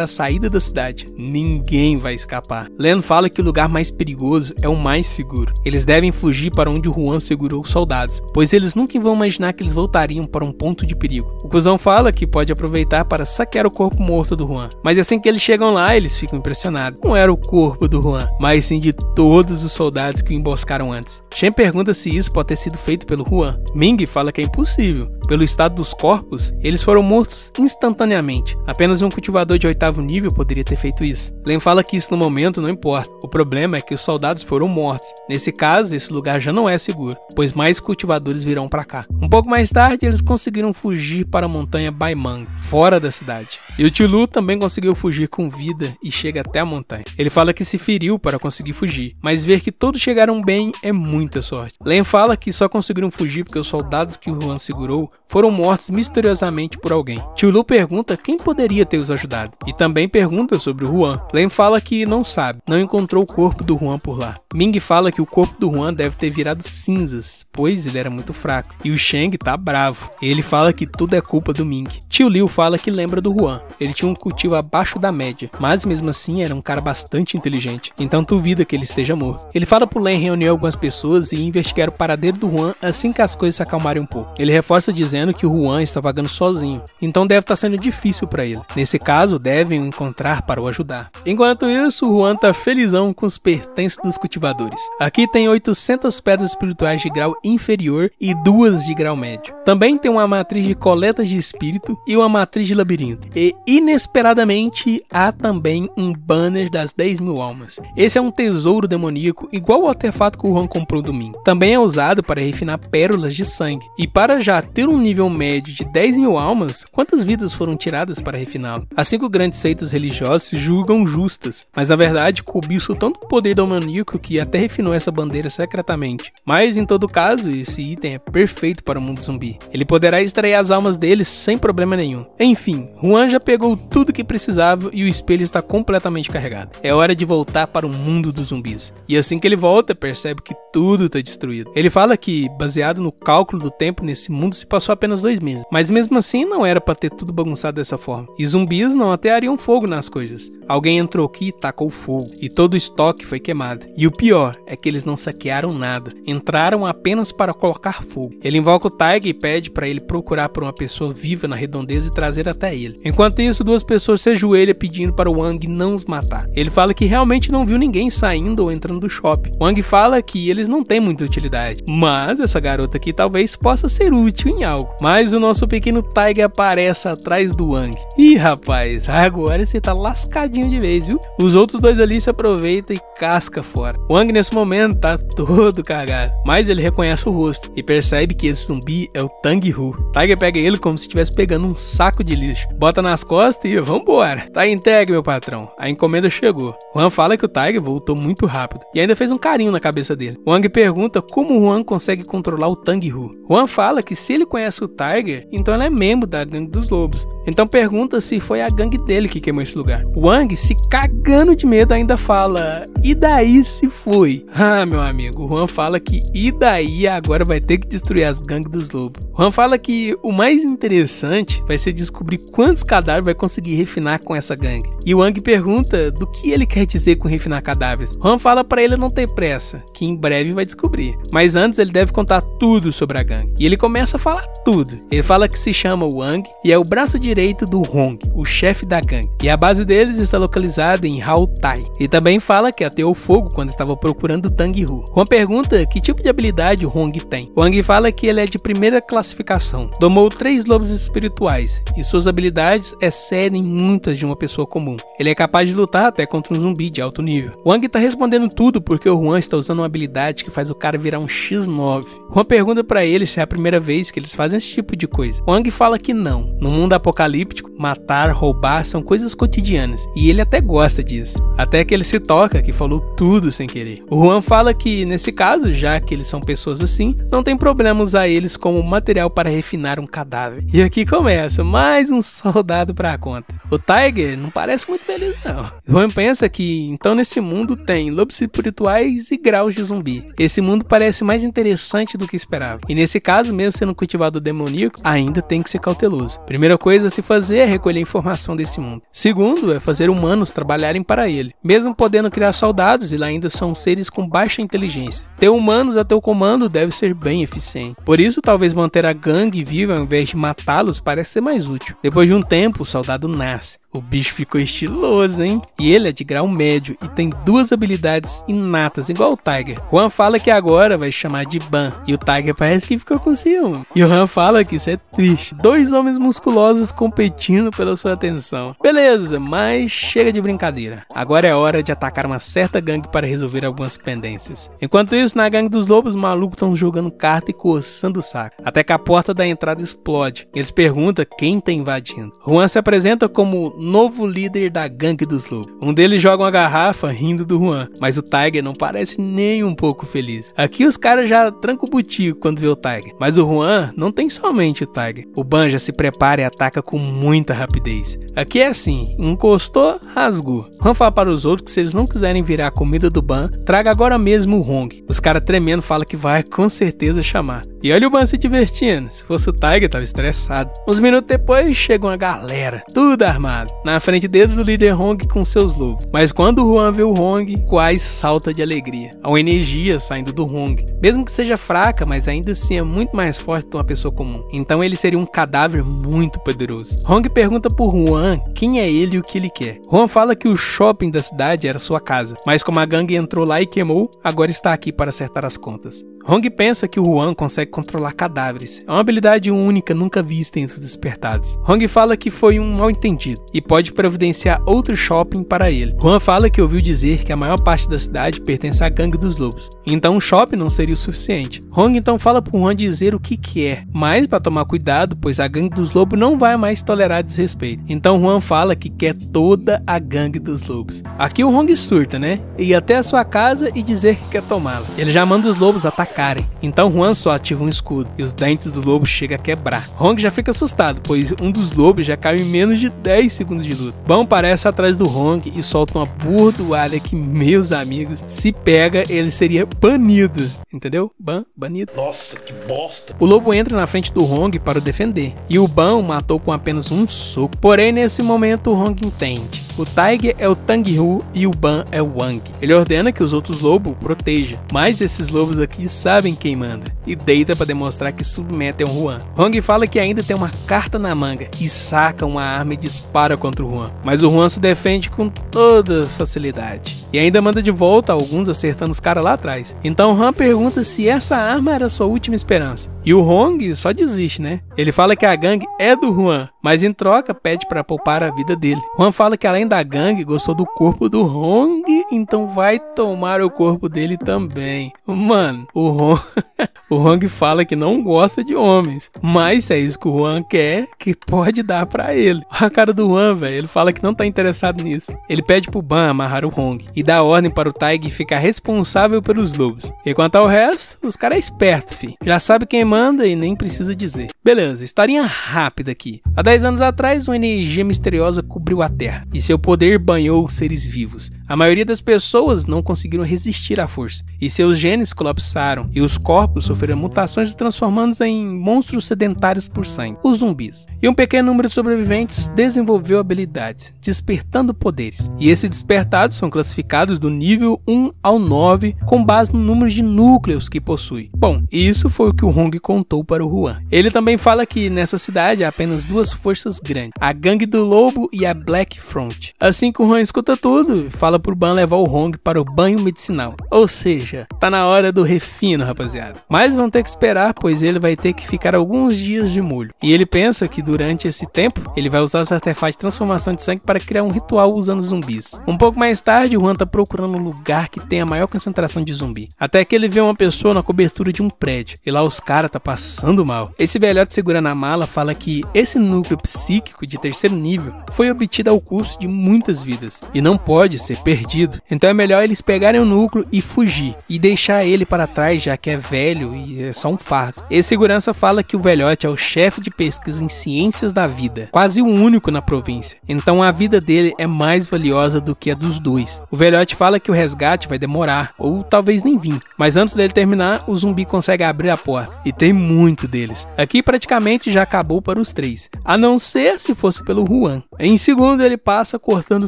a saída da cidade. Ninguém vai escapar. Len fala que o lugar mais perigoso é o mais seguro. Eles devem fugir para onde o Juan segurou os soldados, pois eles nunca vão imaginar que eles voltariam para um ponto de perigo. O cuzão fala que pode aproveitar para saquear o corpo morto do Juan, mas assim que eles chegam lá, eles ficam impressionados. Não era o corpo do Juan, mas sim de todos os soldados que o emboscaram antes. Shen pergunta se isso pode ter sido feito pelo Juan. Ming fala que é impossível. Pelo estado dos corpos, eles foram mortos instantaneamente. Apenas um cultivador de 8º nível poderia ter feito isso. Len fala que isso no momento não importa. O problema é que os soldados foram mortos. Nesse caso, esse lugar já não é seguro, pois mais cultivadores virão para cá. Um pouco mais tarde, eles conseguiram fugir para a montanha Baimang, fora da cidade. E o tio Lu também conseguiu fugir com vida e chega até a montanha. Ele fala que se feriu para conseguir fugir, mas ver que todos chegaram bem é muita sorte. Len fala que só conseguiram fugir porque os soldados que o Juan segurou foram mortos misteriosamente por alguém. Tio Lu pergunta quem poderia ter os ajudado, e também pergunta sobre o Juan. Len fala que não sabe, não encontrou o corpo do Juan por lá. Ming fala que o corpo do Juan deve ter virado cinzas, pois ele era muito fraco, e o Sheng tá bravo. Ele fala que tudo é culpa do Ming. Tio Liu fala que lembra do Juan, ele tinha um cultivo abaixo da média, mas mesmo assim era um cara bastante inteligente, então duvida que ele esteja morto. Ele fala pro Len reunir algumas pessoas e investigar o paradeiro do Juan assim que as coisas se acalmarem um pouco. Ele reforça dizendo que o Juan está vagando sozinho, então deve estar sendo difícil para ele. Nesse caso, devem o encontrar para o ajudar. Enquanto isso, o Juan tá felizão com os pertences dos cultivadores. Aqui tem 800 pedras espirituais de grau inferior e 2 de grau médio. Também tem uma matriz de coletas de espírito e uma matriz de labirinto. E, inesperadamente, há também um banner das 10.000 almas. Esse é um tesouro demoníaco igual ao artefato que o Juan comprou domingo. Também é usado para refinar pérolas de sangue. E para já ter um nível médio de 10.000 almas, quantas vidas foram tiradas para refiná-lo? As 5 grandes seitas religiosas se julgam justas, mas na verdade cobiçam tanto o poder demoníaco que até refinou essa bandeira secretamente. Mas em todo caso, esse item é perfeito para o mundo zumbi. Ele poderá extrair as almas deles sem problema nenhum. Enfim, Juan já pegou tudo que precisava e o espelho está completamente carregado. É hora de voltar para o mundo dos zumbis. E assim que ele volta, percebe que tudo está destruído. Ele fala que, baseado no cálculo do tempo nesse mundo, se passou apenas 2 meses. Mas mesmo assim, não era para ter tudo bagunçado dessa forma. E zumbis não ateariam fogo nas coisas. Alguém entrou aqui e tacou fogo. E todo o estoque foi queimado. E o pior é que eles não saquearam nada. Entraram apenas para colocar fogo. Ele invoca o Tiger e pede para ele procurar por uma pessoa viva na redondeza e trazer até ele. Enquanto isso, 2 pessoas se ajoelham pedindo para o Wang não os matar. Ele fala que realmente não viu ninguém saindo ou entrando do shopping. Wang fala que eles não têm muita utilidade. Mas essa garota aqui talvez possa ser útil em algo. Mas o nosso pequeno Tiger aparece atrás do Wang. Ih, rapaz, agora você tá lascadinho de vez, viu? Os outros dois ali se aproveitam e casca fora. O Wang nesse momento tá todo cagado, mas ele reconhece o rosto e percebe que esse zumbi é o Tang Hu. Tiger pega ele como se estivesse pegando um saco de lixo, bota nas costas e vambora. Tá entregue, meu patrão. A encomenda chegou. Juan fala que o Tiger voltou muito rápido e ainda fez um carinho na cabeça dele. Wang pergunta como o Juan consegue controlar o Tang Hu. Juan fala que se ele conhece o Tiger, então ele é membro da gangue dos lobos. Então pergunta se foi a gangue dele que queimou esse lugar. Wang, se cagando de medo, ainda fala: e daí se foi? Ah, meu amigo, o Juan fala que e daí agora vai ter que destruir as gangues dos lobos. Juan fala que o mais interessante vai ser descobrir quantos cadáveres vai conseguir refinar com essa gangue. E o Wang pergunta do que ele quer dizer com refinar cadáveres. Juan fala para ele não ter pressa, que em breve vai descobrir. Mas antes ele deve contar tudo sobre a gangue. E ele começa a falar tudo. Ele fala que se chama Wang e é o braço direito do Hong, o chefe da gangue. E a base deles está localizada em Haotai. E também fala que ateou fogo quando estava procurando Tang Hu. Juan pergunta que tipo de habilidade o Hong tem. Wang fala que ele é de primeira classificação. Domou 3 lobos espirituais e suas habilidades excedem muitas de uma pessoa comum. Ele é capaz de lutar até contra um zumbi de alto nível. Wang tá respondendo tudo porque o Juan está usando uma habilidade que faz o cara virar um X9. Juan pergunta pra ele se é a primeira vez que eles fazem esse tipo de coisa. Wang fala que não. No mundo apocalíptico, matar, roubar são coisas cotidianas e ele até gosta disso. Até que ele se toca que falou tudo sem querer. O Juan fala que nesse caso, já que eles são pessoas assim, não tem problema usar eles como material para refinar um cadáver. E aqui começa mais um soldado pra conta. O Tiger não parece muito feliz não. O Juan pensa que então nesse mundo tem lobos espirituais e graus de zumbi. Esse mundo parece mais interessante do que esperava. E nesse caso, mesmo sendo cultivado demoníaco, ainda tem que ser cauteloso. Primeira coisa a se fazer é recolher informação desse mundo. Segundo é fazer humanos trabalharem para ele. Mesmo podendo criar soldados, eles ainda são seres com baixa inteligência. Ter humanos a teu comando deve ser bem eficiente. Por isso, talvez manter a gangue viva ao invés de matá-los parece ser mais útil. Depois de um tempo, o soldado nasce. O bicho ficou estiloso, hein? E ele é de grau médio e tem 2 habilidades inatas, igual o Tiger. Juan fala que agora vai chamar de Ban, e o Tiger parece que ficou com ciúme. E o Juan fala que isso é triste. 2 homens musculosos competindo pela sua atenção. Beleza, mas chega de brincadeira. Agora é hora de atacar uma certa gangue para resolver algumas pendências. Enquanto isso, na gangue dos lobos, os malucos estão jogando carta e coçando o saco. Até que a porta da entrada explode. Eles perguntam quem tá invadindo. Juan se apresenta como novo líder da gangue dos lobos. Um deles joga uma garrafa rindo do Juan, mas o Tiger não parece nem um pouco feliz. Aqui os caras já trancam o butico quando vê o Tiger, mas o Juan não tem somente o Tiger. O Ban já se prepara e ataca com muita rapidez. Aqui é assim, encostou, rasgou. Juan fala para os outros que se eles não quiserem virar a comida do Ban, traga agora mesmo o Hong. Os caras tremendo falam que vai com certeza chamar. E olha o Ban se divertindo, se fosse o Tiger tava estressado. Uns minutos depois chega uma galera, tudo armado. Na frente deles o líder Hong com seus lobos. Mas quando o Juan vê o Hong, quase salta de alegria. Há uma energia saindo do Hong. Mesmo que seja fraca, mas ainda assim é muito mais forte que uma pessoa comum. Então ele seria um cadáver muito poderoso. Hong pergunta por Juan quem é ele e o que ele quer. Juan fala que o shopping da cidade era sua casa, mas como a gangue entrou lá e queimou, agora está aqui para acertar as contas. Hong pensa que o Juan consegue controlar cadáveres. É uma habilidade única nunca vista entre os despertados. Hong fala que foi um mal entendido e pode providenciar outro shopping para ele. Juan fala que ouviu dizer que a maior parte da cidade pertence à gangue dos lobos, então um shopping não seria o suficiente. Hong então fala para Juan dizer o que quer, mas para tomar cuidado, pois a gangue dos lobos não vai mais tolerar desrespeito. Então Juan fala que quer toda a gangue dos lobos. Aqui o Hong surta, né? Ir até a sua casa e dizer que quer tomá-la. Ele já manda os lobos atacarem. Então Juan só ativa um escudo e os dentes do lobo chegam a quebrar. Hong já fica assustado, pois um dos lobos já caiu em menos de 10 segundos de luta. Ban aparece atrás do Hong e solta uma bordoalha que, meus amigos, se pega, ele seria banido. Entendeu? Ban, banido. Nossa, que bosta. O lobo entra na frente do Hong para o defender, e o Ban o matou com apenas um soco. Porém, nesse momento, o Hong entende. O Tiger é o Tang Hu e o Ban é o Wang. Ele ordena que os outros lobos o protejam, mas esses lobos aqui sabem quem manda e deita aproveita para demonstrar que submetem o Juan. Hong fala que ainda tem uma carta na manga e saca uma arma e dispara contra o Juan, mas o Juan se defende com toda facilidade e ainda manda de volta alguns, acertando os caras lá atrás. Então o Han pergunta se essa arma era sua última esperança e o Hong só desiste, né? Ele fala que a gangue é do Juan, mas em troca pede para poupar a vida dele. Juan fala que além da gangue gostou do corpo do Hong, então vai tomar o corpo dele também. Mano, o Hong fala que não gosta de homens, mas é isso que o Juan quer, que pode dar pra ele. A cara do Juan, velho, ele fala que não tá interessado nisso. Ele pede pro Ban amarrar o Hong e dá ordem para o Taig ficar responsável pelos lobos. E quanto ao resto, os caras é esperto, fi. Já sabe quem manda e nem precisa dizer. Beleza, historinha rápida aqui. Há 10 anos atrás, uma energia misteriosa cobriu a Terra e seu poder banhou os seres vivos. A maioria das pessoas não conseguiram resistir à força e seus genes colapsaram e os corpos sofreram mutações transformando-os em monstros sedentários por sangue, os zumbis. E um pequeno número de sobreviventes desenvolveu habilidades, despertando poderes. E esses despertados são classificados do nível 1 ao 9 com base no número de núcleos que possui. Bom, isso foi o que o Hong contou para o Juan. Ele também fala que nessa cidade há apenas duas forças grandes, a Gangue do Lobo e a Black Front. Assim que o Juan escuta tudo, fala pro Ban levar o Hong para o banho medicinal. Ou seja, tá na hora do refino, rapaziada. Mas vão ter que esperar, pois ele vai ter que ficar alguns dias de molho. E ele pensa que durante esse tempo, ele vai usar os artefatos de transformação de sangue para criar um ritual usando zumbis. Um pouco mais tarde, o Juan tá procurando um lugar que tenha a maior concentração de zumbi. Até que ele vê uma pessoa na cobertura de um prédio. E lá os caras tá passando mal. Esse velhote segurando a mala fala que esse núcleo psíquico de terceiro nível foi obtido ao custo de muitas vidas. E não pode ser perdido. Então é melhor eles pegarem o núcleo e fugir. E deixar ele para trás, já que é velho e é só um fardo. Esse segurança fala que o velhote é o chefe de pesquisa em ciências da vida. Quase o único na província. Então a vida dele é mais valiosa do que a dos dois. O velhote fala que o resgate vai demorar. Ou talvez nem vir. Mas antes dele terminar, o zumbi consegue abrir a porta. E tem muito deles. Aqui praticamente já acabou para os três. A não ser se fosse pelo Juan. Em segundo ele passa cortando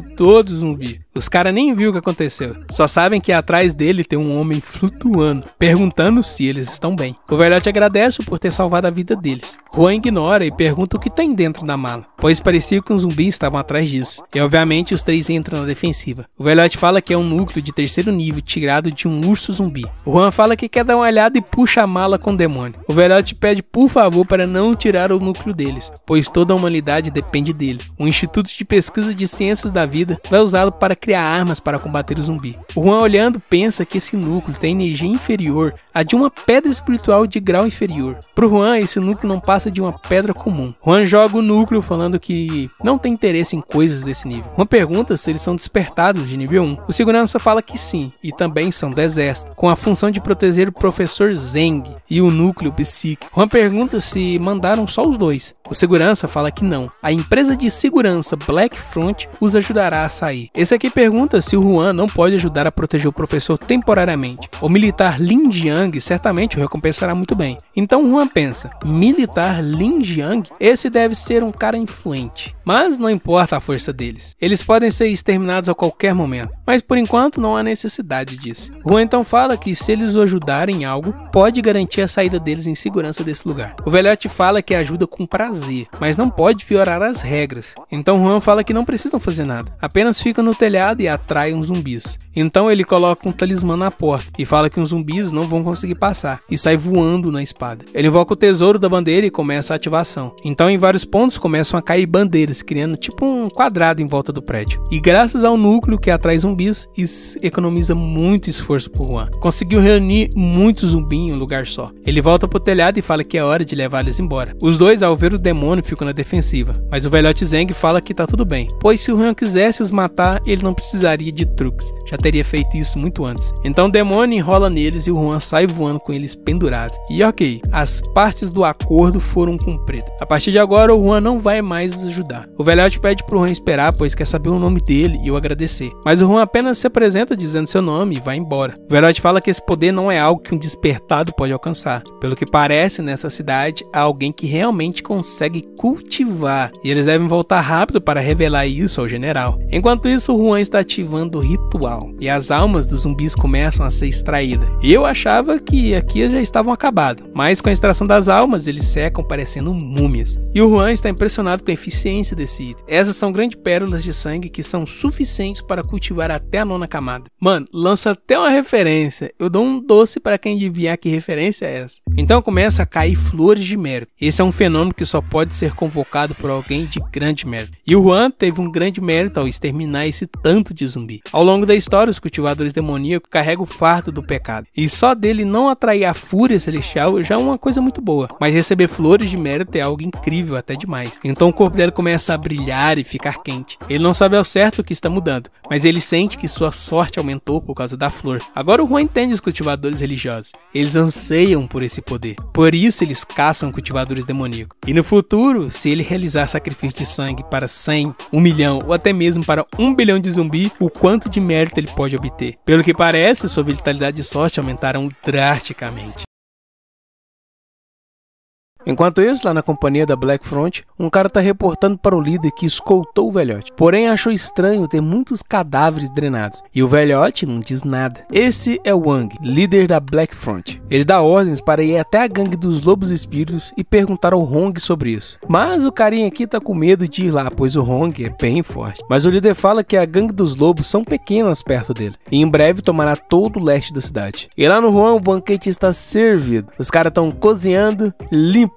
todos os zumbis. Os caras nem viram o que aconteceu. Só sabem que atrás dele tem um homem flutuando, perguntando se eles estão bem. O velhote agradece por ter salvado a vida deles. Juan ignora e pergunta o que tem dentro da mala, pois parecia que os zumbis estavam atrás disso. E obviamente os três entram na defensiva. O velhote fala que é um núcleo de terceiro nível tirado de um urso zumbi. O Juan fala que quer dar uma olhada e puxa a mala com o demônio. O velhote pede por favor para não tirar o núcleo deles, pois toda a humanidade depende dele. O Instituto de Pesquisa de Ciências da Vida vai usá-lo para criar armas para combater o zumbi. O Juan, olhando, pensa que esse núcleo tem energia inferior a de uma pedra espiritual de grau inferior. Para o Juan, esse núcleo não passa de uma pedra comum. Juan joga o núcleo falando que não tem interesse em coisas desse nível. Juan pergunta se eles são despertados de nível 1. O segurança fala que sim, e também são do exército, com a função de proteger o professor Zeng e o núcleo psíquico. Juan pergunta se mandaram só os dois. O segurança fala que não. A empresa de segurança Black Front os ajudará a sair. Esse aqui pergunta se o Juan não pode ajudar a proteger o professor temporariamente. O militar Lin Jiang certamente o recompensará muito bem. Então Juan pensa, militar Lin Jiang? Esse deve ser um cara influente. Mas não importa a força deles. Eles podem ser exterminados a qualquer momento. Mas por enquanto não há necessidade disso. Juan então fala que se eles o ajudarem em algo, pode garantir a saída deles em segurança desse lugar. O velhote fala que ajuda com prazer, mas não pode piorar as regras. Então Juan fala que não precisam fazer nada. Apenas ficam no telhado e atraem os zumbis. Então ele coloca um talismã na porta e fala que os zumbis não vão conseguir passar e sai voando na espada. Ele invoca o tesouro da bandeira e começa a ativação. Então em vários pontos começam a cair bandeiras, criando tipo um quadrado em volta do prédio. E graças ao núcleo que atrai zumbis, isso economiza muito esforço por Juan. Conseguiu reunir muitos zumbis em um lugar só. Ele volta pro telhado e fala que é hora de levar eles embora. Os dois, ao ver o demônio, ficam na defensiva. Mas o velhote Zeng fala que tá tudo bem, pois se o Juan quisesse os matar, ele não precisaria de truques. Já teria feito isso muito antes. Então o demônio enrola neles e o Juan sai voando com eles pendurados. E ok, as partes do acordo foram cumpridas. A partir de agora o Juan não vai mais os ajudar. O velhote pede pro Juan esperar, pois quer saber o nome dele e o agradecer. Mas o Juan apenas se apresenta dizendo seu nome e vai embora. O velhote fala que esse poder não é algo que um despertado pode alcançar. Pelo que parece, nessa cidade há alguém que realmente consegue cultivar, e eles devem voltar rápido para revelar isso ao general. Enquanto isso, o Juan está ativando o ritual, e as almas dos zumbis começam a ser extraídas. E eu achava que aqui já estavam acabados, mas com a extração das almas, eles secam parecendo múmias. E o Juan está impressionado com a eficiência desse item. Essas são grandes pérolas de sangue que são suficientes para cultivar até a 9ª camada. Mano, lança até uma referência. Eu dou um doce para quem adivinhar que referência é essa. Então começa a cair flores de mérito. Esse é um fenômeno que só pode ser convocado por alguém de grande mérito. E o Juan teve um grande mérito ao exterminar esse tanto de zumbi. Ao longo da história, os cultivadores demoníacos carregam o fardo do pecado. E só dele não atrair a fúria celestial já é uma coisa muito boa. Mas receber flores de mérito é algo incrível, até demais. Então o corpo dele começa a brilhar e ficar quente. Ele não sabe ao certo o que está mudando, mas ele sente que sua sorte aumentou por causa da flor. Agora o Juan entende os cultivadores religiosos. Eles anseiam por esse poder. Por isso eles caçam cultivadores demoníacos. E no futuro, se ele realizar sacrifício de sangue para 100, 1 milhão ou até mesmo para 1 bilhão de zumbi, o quanto de mérito ele pode obter. Pelo que parece, sua vitalidade e sorte aumentaram drasticamente. Enquanto isso, lá na companhia da Black Front, um cara tá reportando para o líder que escoltou o velhote. Porém, achou estranho ter muitos cadáveres drenados. E o velhote não diz nada. Esse é o Wang, líder da Black Front. Ele dá ordens para ir até a gangue dos Lobos Espíritos e perguntar ao Hong sobre isso. Mas o carinha aqui tá com medo de ir lá, pois o Hong é bem forte. Mas o líder fala que a gangue dos lobos são pequenas perto dele. E em breve tomará todo o leste da cidade. E lá no Juan, o banquete está servido. Os caras estão cozinhando, limpando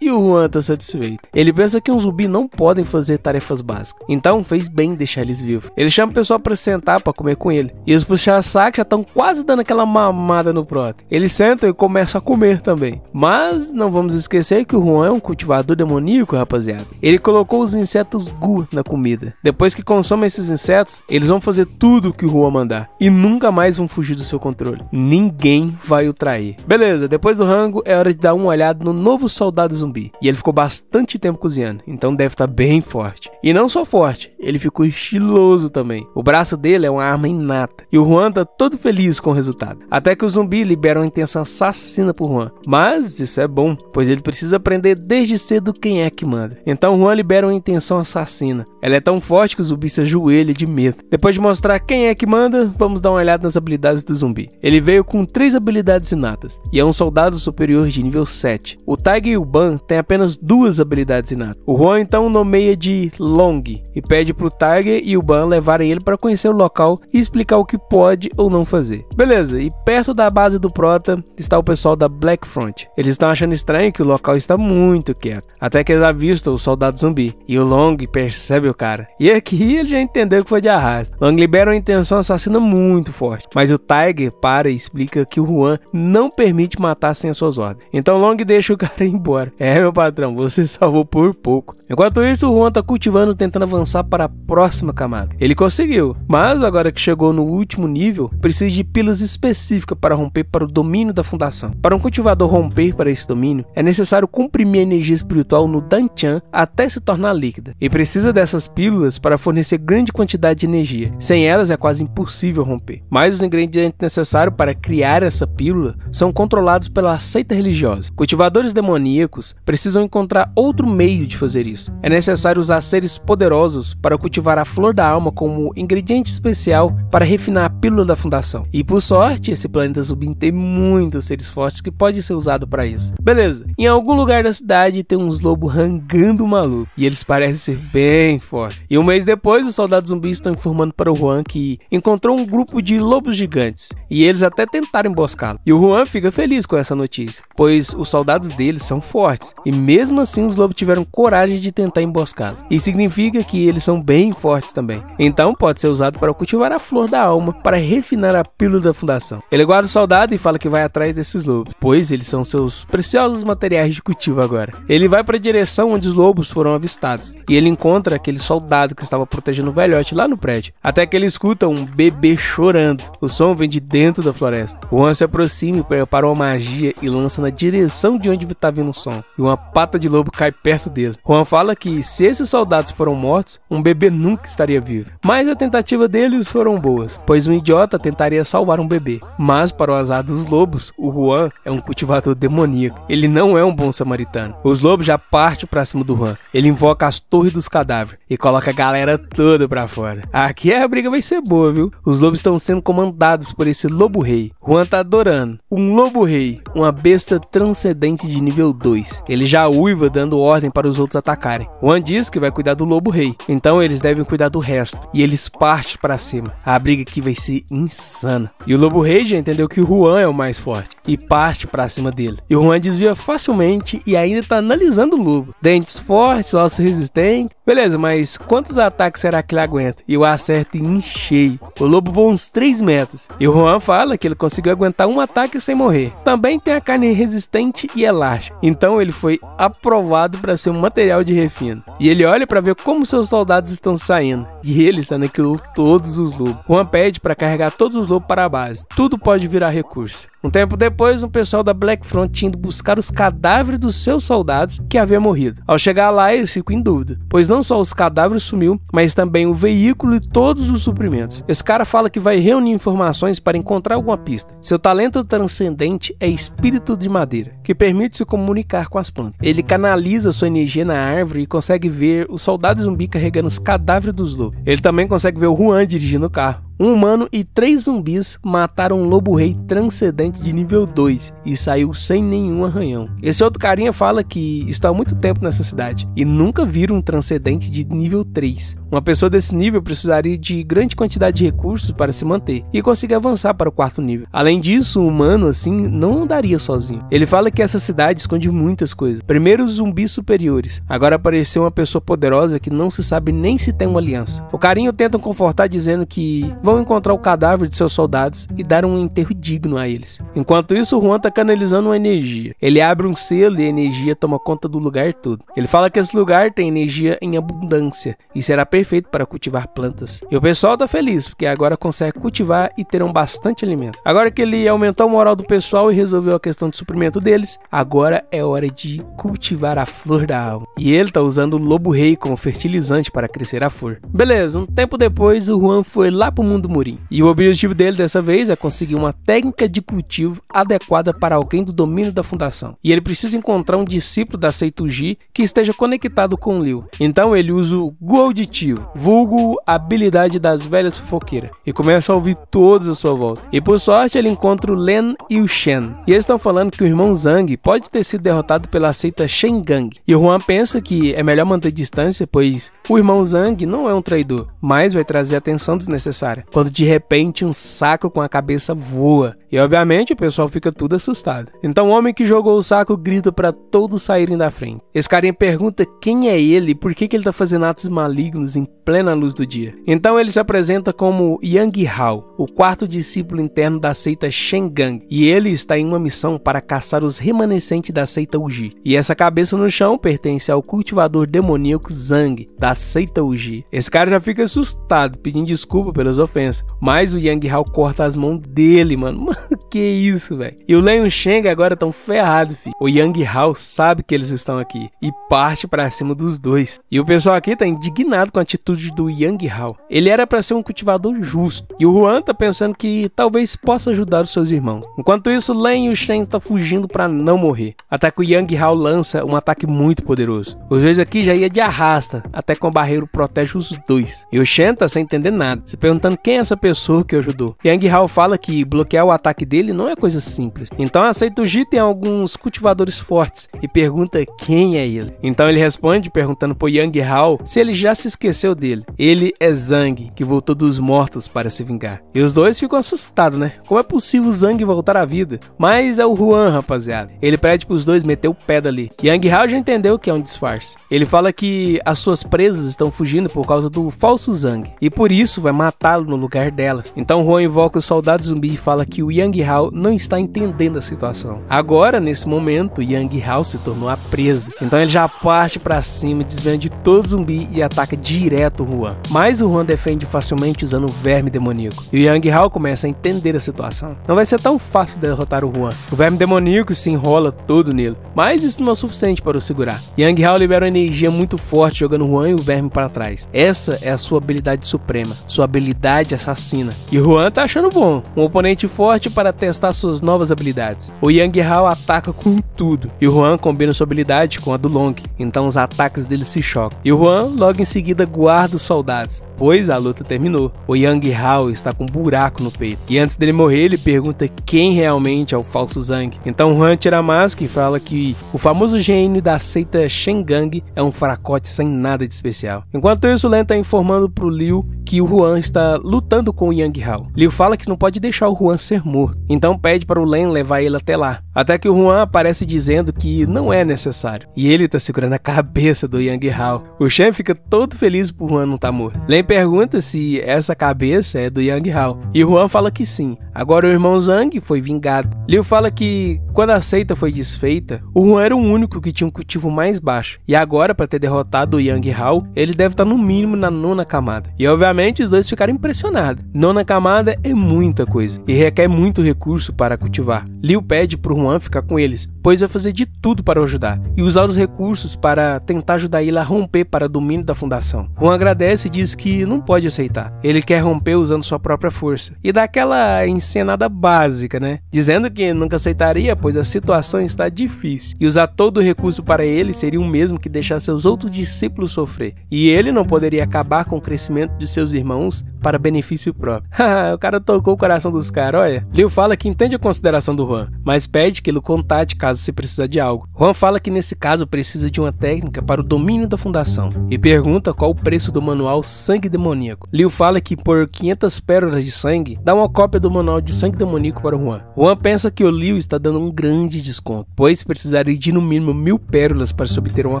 e o Juan tá satisfeito. Ele pensa que um zumbi não podem fazer tarefas básicas, então fez bem deixar eles vivos. Ele chama o pessoal para sentar para comer com ele, e os puxa-saco já estão quase dando aquela mamada no prota. Eles sentam e começam a comer também. Mas não vamos esquecer que o Juan é um cultivador demoníaco, rapaziada. Ele colocou os insetos Gu na comida. Depois que consomem esses insetos, eles vão fazer tudo o que o Juan mandar, e nunca mais vão fugir do seu controle. Ninguém vai o trair. Beleza, depois do rango é hora de dar uma olhada no novo soldado zumbi. E ele ficou bastante tempo cozinhando, então deve estar bem forte. E não só forte, ele ficou estiloso também. O braço dele é uma arma inata. E o Juan tá todo feliz com o resultado. Até que o zumbi libera uma intenção assassina pro Juan. Mas isso é bom, pois ele precisa aprender desde cedo quem é que manda. Então o Juan libera uma intenção assassina. Ela é tão forte que o zumbi se ajoelha de medo. Depois de mostrar quem é que manda, vamos dar uma olhada nas habilidades do zumbi. Ele veio com 3 habilidades inatas e é um soldado superior de nível 7. O Tiger e o Ban têm apenas 2 habilidades inatas. O Juan então nomeia de Long e pede pro Tiger e o Ban levarem ele para conhecer o local e explicar o que pode ou não fazer. Beleza, e perto da base do Prota está o pessoal da Black Front. Eles estão achando estranho que o local está muito quieto, até que eles avistam o soldado zumbi e o Long percebe o cara. E aqui ele já entendeu que foi de arrasto. Long libera uma intenção assassina muito forte, mas o Tiger para e explica que o Juan não permite matar sem as suas ordens. Então Long deixa o cara ir embora. É, meu patrão, você salvou por pouco. Enquanto isso, o Juan tá cultivando, tentando avançar para a próxima camada. Ele conseguiu, mas agora que chegou no último nível, precisa de pílulas específicas para romper para o domínio da fundação. Para um cultivador romper para esse domínio, é necessário comprimir a energia espiritual no Danchan até se tornar líquida. E precisa dessas pílulas para fornecer grande quantidade de energia. Sem elas é quase impossível romper. Mas os ingredientes necessários para criar essa pílula são controlados pela seita religiosa. Cultivadores demoníacos precisam encontrar outro meio de fazer isso. É necessário usar seres poderosos para cultivar a flor da alma como ingrediente especial para refinar a pílula da fundação. E por sorte, esse planeta zumbi tem muitos seres fortes que pode ser usado para isso. Beleza, em algum lugar da cidade tem uns lobos rangando maluco e eles parecem ser bem fortes. E um mês depois, os soldados zumbis estão informando para o Juan que encontrou um grupo de lobos gigantes e eles até tentaram emboscá-lo. E o Juan fica feliz com essa notícia, pois os soldados deles são fortes e mesmo assim os lobos tiveram coragem de tentar emboscá-los. Isso significa que eles são bem fortes também. Então pode ser usado para cultivar a flor da alma para refinar a pílula da fundação. Ele guarda o soldado e fala que vai atrás desses lobos, pois eles são seus preciosos materiais de cultivo agora. Ele vai para a direção onde os lobos foram avistados e ele encontra aquele soldado que estava protegendo o velhote lá no prédio. Até que ele escuta um bebê chorando. O som vem de dentro da floresta. O Juan se aproxima e prepara uma magia e lança na direção de onde está vindo fazendo som e uma pata de lobo cai perto dele. Juan fala que se esses soldados foram mortos, um bebê nunca estaria vivo. Mas a tentativa deles foram boas, pois um idiota tentaria salvar um bebê. Mas para o azar dos lobos, o Juan é um cultivador demoníaco. Ele não é um bom samaritano. Os lobos já partem pra cima do Juan. Ele invoca as torres dos cadáveres e coloca a galera toda pra fora. Aqui a briga vai ser boa, viu? Os lobos estão sendo comandados por esse lobo rei. Juan tá adorando. Um lobo rei, uma besta transcendente de nível 2. Ele já uiva dando ordem para os outros atacarem. Juan diz que vai cuidar do lobo rei, então eles devem cuidar do resto. E eles partem pra cima. A briga aqui vai ser insana. E o lobo rei já entendeu que o Juan é o mais forte e parte pra cima dele. E o Juan desvia facilmente e ainda tá analisando o lobo. Dentes fortes, ossos resistentes. Beleza, mas quantos ataques será que ele aguenta? E eu acerto em cheio. O lobo voa uns 3 metros. E o Juan fala que ele conseguiu aguentar um ataque sem morrer. Também tem a carne resistente e elástica. Então ele foi aprovado para ser um material de refino. E ele olha para ver como seus soldados estão saindo. E ele aniquilou todos os lobos. Juan pede para carregar todos os lobos para a base. Tudo pode virar recurso. Um tempo depois, um pessoal da Black Front tinha ido buscar os cadáveres dos seus soldados que haviam morrido. Ao chegar lá, eles ficam em dúvida, pois não só os cadáveres sumiu, mas também o veículo e todos os suprimentos. Esse cara fala que vai reunir informações para encontrar alguma pista. Seu talento transcendente é espírito de madeira, que permite se comunicar com as plantas. Ele canaliza sua energia na árvore e consegue ver os soldados zumbi carregando os cadáveres dos lobos. Ele também consegue ver o Juan dirigindo o carro. Um humano e 3 zumbis mataram um lobo-rei transcendente de nível 2 e saiu sem nenhum arranhão. Esse outro carinha fala que está há muito tempo nessa cidade e nunca viram um transcendente de nível 3. Uma pessoa desse nível precisaria de grande quantidade de recursos para se manter e conseguir avançar para o 4º nível. Além disso, um humano assim não andaria sozinho. Ele fala que essa cidade esconde muitas coisas. Primeiro, os zumbis superiores. Agora apareceu uma pessoa poderosa que não se sabe nem se tem uma aliança. O carinha tenta confortar dizendo que vão encontrar o cadáver de seus soldados e dar um enterro digno a eles. Enquanto isso, o Juan tá canalizando uma energia. Ele abre um selo e a energia toma conta do lugar todo. Ele fala que esse lugar tem energia em abundância e será perfeito para cultivar plantas. E o pessoal tá feliz, porque agora consegue cultivar e terão bastante alimento. Agora que ele aumentou a moral do pessoal e resolveu a questão de suprimento deles, agora é hora de cultivar a flor da alma. E ele tá usando o lobo rei como fertilizante para crescer a flor. Beleza, um tempo depois, o Juan foi lá pro mundo Murim. E o objetivo dele dessa vez é conseguir uma técnica de cultivo adequada para alguém do domínio da fundação. E ele precisa encontrar um discípulo da seita Uji que esteja conectado com Liu. Então ele usa o Gu auditivo, vulgo habilidade das velhas fofoqueiras, e começa a ouvir todos à sua volta. E por sorte ele encontra o Len e o Shen. E eles estão falando que o irmão Zhang pode ter sido derrotado pela seita Shengang. E o Juan pensa que é melhor manter distância, pois o irmão Zhang não é um traidor, mas vai trazer atenção desnecessária. Quando de repente um saco com a cabeça voa. E obviamente o pessoal fica tudo assustado. Então o homem que jogou o saco grita para todos saírem da frente. Esse carinha pergunta quem é ele e por que ele tá fazendo atos malignos em plena luz do dia. Então ele se apresenta como Yang Hao, o 4º discípulo interno da seita Shengang. E ele está em uma missão para caçar os remanescentes da seita Uji. E essa cabeça no chão pertence ao cultivador demoníaco Zhang, da seita Uji. Esse cara já fica assustado, pedindo desculpa pelas ofensas. Mas o Yang Hao corta as mãos dele, mano. Que isso, velho. E o Len e o Sheng agora estão ferrados, filho. O Yang Hao sabe que eles estão aqui e parte pra cima dos dois. E o pessoal aqui tá indignado com a atitude do Yang Hao. Ele era pra ser um cultivador justo. E o Juan tá pensando que talvez possa ajudar os seus irmãos. Enquanto isso, o Len e o Sheng estão fugindo pra não morrer. Até que o Yang Hao lança um ataque muito poderoso. Os dois aqui já ia de arrasta, até que o barreiro protege os dois. E o Shen tá sem entender nada, se perguntando quem é essa pessoa que ajudou. Yang Hao fala que bloquear o ataque dele não é coisa simples. Então a seita Uji tem alguns cultivadores fortes e pergunta quem é ele. Então ele responde perguntando pro Yang Hao se ele já se esqueceu dele. Ele é Zhang, que voltou dos mortos para se vingar. E os dois ficam assustados, né? Como é possível o Zhang voltar à vida? Mas é o Juan, rapaziada. Ele pede pros dois meter o pé dali. Yang Hao já entendeu que é um disfarce. Ele fala que as suas presas estão fugindo por causa do falso Zhang e por isso vai matá-lo no lugar delas. Então Juan invoca o soldado zumbi e fala que o Yang Hao não está entendendo a situação. Agora, nesse momento, Yang Hao se tornou a presa. Então ele já parte pra cima, desviando de todo zumbi e ataca direto o Juan. Mas o Juan defende facilmente usando o verme demoníaco. E o Yang Hao começa a entender a situação. Não vai ser tão fácil derrotar o Juan. O verme demoníaco se enrola todo nele, mas isso não é o suficiente para o segurar. Yang Hao libera uma energia muito forte, jogando o Juan e o verme para trás. Essa é a sua habilidade suprema, sua habilidade assassina. E o Juan tá achando bom, um oponente forte para testar suas novas habilidades. O Yang Hao ataca com tudo, e o Juan combina sua habilidade com a do Long, então os ataques dele se chocam. E o Juan logo em seguida guarda os soldados, pois a luta terminou. O Yang Hao está com um buraco no peito, e antes dele morrer ele pergunta quem realmente é o falso Zhang. Então o Juan tira a máscara e fala que o famoso gênio da seita Shengang é um fracote sem nada de especial. Enquanto isso, o Len está informando pro Liu que o Juan está lutando com o Yang Hao. Liu fala que não pode deixar o Juan ser morto, então pede para o Len levar ele até lá. Até que o Juan aparece dizendo que não é necessário, e ele tá segurando a cabeça do Yang Hao. O Shen fica todo feliz por Juan não estar morto. Len pergunta se essa cabeça é do Yang Hao, e o Juan fala que sim. Agora o irmão Zhang foi vingado. Liu fala que quando a seita foi desfeita, o Juan era o único que tinha um cultivo mais baixo, e agora, para ter derrotado o Yang Hao, ele deve estar no mínimo na 9ª camada. E obviamente os dois ficaram impressionados. 9ª camada é muita coisa e requer muito recurso para cultivar. Liu pede pro Juan ficar com eles, pois vai fazer de tudo para o ajudar e usar os recursos para tentar ajudar ele a romper para o domínio da fundação. Juan agradece e diz que não pode aceitar. Ele quer romper usando sua própria força e dá aquela encenada básica, né? Dizendo que nunca aceitaria, pois a situação está difícil e usar todo o recurso para ele seria o mesmo que deixar seus outros discípulos sofrer, e ele não poderia acabar com o crescimento de seus irmãos para benefício próprio. O cara tocou o coração dos caras, olha. Liu fala que entende a consideração do Juan, mas pede que ele o contate caso se precisar de algo. Juan fala que nesse caso precisa de uma técnica para o domínio da fundação e pergunta qual o preço do manual Sangue Demoníaco. Liu fala que por 500 pérolas de sangue dá uma cópia do manual de Sangue Demoníaco para o Juan. Juan pensa que o Liu está dando um grande desconto, pois precisaria de no mínimo 1000 pérolas para se obter uma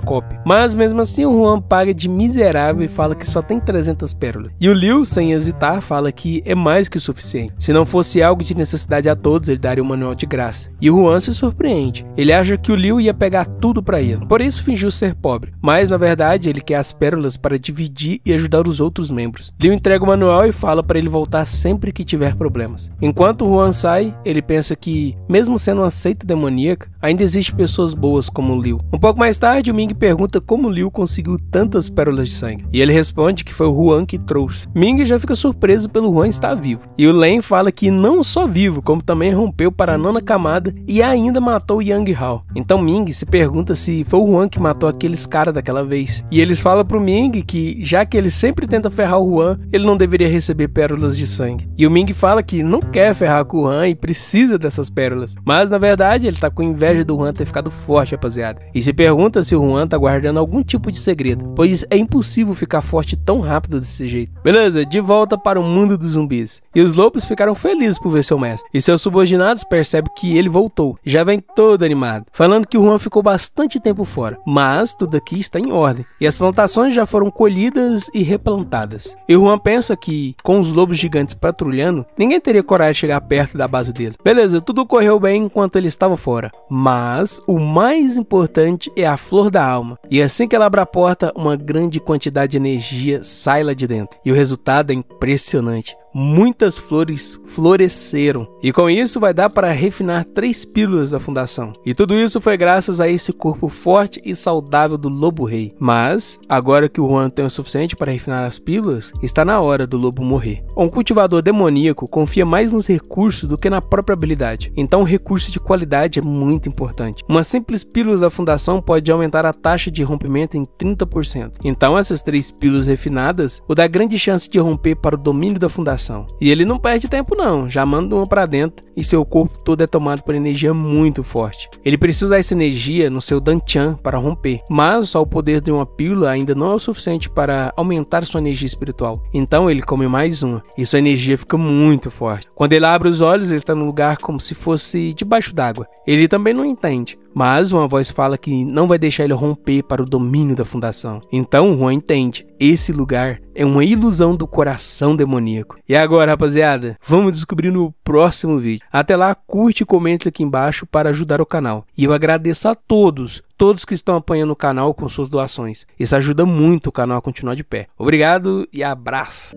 cópia. Mas mesmo assim o Juan paga de miserável e fala que só tem 300 pérolas. E o Liu, sem hesitar, fala que é mais que o suficiente. Se não fosse algo de necessidade a todos, ele daria o manual de graça. E o Juan se surpreende. Ele acha que o Liu ia pegar tudo para ele, por isso fingiu ser pobre. Mas na verdade ele quer as pérolas para dividir e ajudar os outros membros. Liu entrega o manual e fala para ele voltar sempre que tiver problemas. Enquanto o Juan sai, ele pensa que, mesmo sendo uma seita demoníaca, ainda existe pessoas boas como o Liu. Um pouco mais tarde, o Ming pergunta como o Liu conseguiu tantas pérolas de sangue, e ele responde que foi o Juan que trouxe. Ming já fica surpreso pelo Juan estar vivo, e o Len fala que não só vivo, como também rompeu para a 9ª camada e ainda matou o Yang Hao. Então Ming se pergunta se foi o Juan que matou aqueles caras daquela vez, e eles falam pro Ming que, já que ele sempre tenta ferrar o Juan, ele não deveria receber pérolas de sangue. E o Ming fala que não quer ferrar com o Juan e precisa dessas pérolas, mas na verdade ele tá com inveja do Juan ter ficado forte, rapaziada, e se pergunta se o Juan tá guardando algum tipo de segredo, pois é impossível ficar forte tão rápido desse jeito. Beleza, de volta para o mundo dos zumbis, e os lobos ficaram felizes por ver seu mestre, e seus subordinados percebem que ele voltou, já vem todo animado, falando que o Juan ficou bastante tempo fora, mas tudo aqui está em ordem, e as plantações já foram colhidas e replantadas. E o Juan pensa que, com os lobos gigantes patrulhando, ninguém teria coragem de chegar perto da base dele. Beleza, tudo correu bem enquanto ele estava fora, mas o mais importante é a flor da alma, e assim que ela abre a porta, uma grande quantidade de energia sai lá de dentro, e o resultado é impressionante. Muitas flores floresceram, e com isso vai dar para refinar 3 pílulas da fundação. E tudo isso foi graças a esse corpo forte e saudável do Lobo Rei. Mas, agora que o Juan tem o suficiente para refinar as pílulas, está na hora do lobo morrer. Um cultivador demoníaco confia mais nos recursos do que na própria habilidade, então o recurso de qualidade é muito importante. Uma simples pílula da fundação pode aumentar a taxa de rompimento em 30%. Então essas 3 pílulas refinadas o dá grande chance de romper para o domínio da fundação. E ele não perde tempo não, já manda uma pra dentro e seu corpo todo é tomado por energia muito forte. Ele precisa usar essa energia no seu Danchan para romper, mas só o poder de uma pílula ainda não é o suficiente para aumentar sua energia espiritual. Então ele come mais uma e sua energia fica muito forte. Quando ele abre os olhos, ele está num lugar como se fosse debaixo d'água. Ele também não entende, mas uma voz fala que não vai deixar ele romper para o domínio da fundação. Então Juan entende, esse lugar é uma ilusão do coração demoníaco. E agora, rapaziada, vamos descobrir no próximo vídeo. Até lá, curte e comente aqui embaixo para ajudar o canal. E eu agradeço a todos que estão apoiando o canal com suas doações. Isso ajuda muito o canal a continuar de pé. Obrigado e abraço!